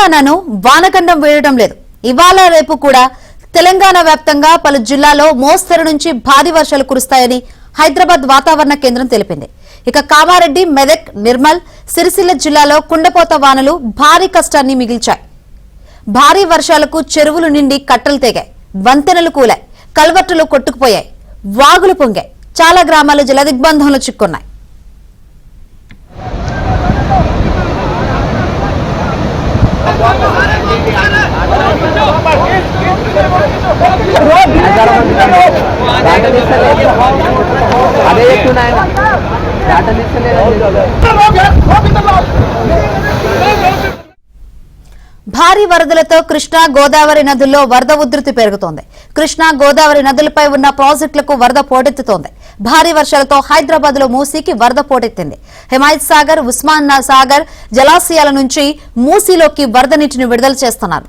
తెలంగాణను వానగండం వేయడం లేదు. ఇవాళ రేపు కూడా తెలంగాణ వ్యాప్తంగా పలు జిల్లాల్లో మోస్తరు నుంచి భారీ వర్షాలు కురుస్తాయని హైదరాబాద్ వాతావరణ కేంద్రం తెలిపింది. ఇక కామారెడ్డి, మెదక్, నిర్మల్, సిరిసిల్ల జిల్లాలో కుండపోత వానలు భారీ కష్టాన్ని మిగిల్చాయి. భారీ వర్షాలకు చెరువులు నిండి కట్టలు తెగాయి, వంతెనలు కూలాయి, కల్వర్టులు కొట్టుకుపోయాయి, వాగులు పొంగాయి. చాలా గ్రామాలు జలదిగ్బంధంలో చిక్కున్నాయి. భారీ వరదలతో కృష్ణా, గోదావరి నదుల్లో వరద ఉధృతి పెరుగుతోంది. కృష్ణా, గోదావరి నదులపై ఉన్న ప్రాజెక్టులకు వరద పోటెత్తుతోంది. భారీ వర్షాలతో హైదరాబాద్ లో మూసీకి వరద పోటెత్తింది. హిమాయత్ సాగర్, ఉస్మాన్ సాగర్ జలాశయాల నుంచి మూసీలోకి వరద నీటిని విడుదల చేస్తున్నారు.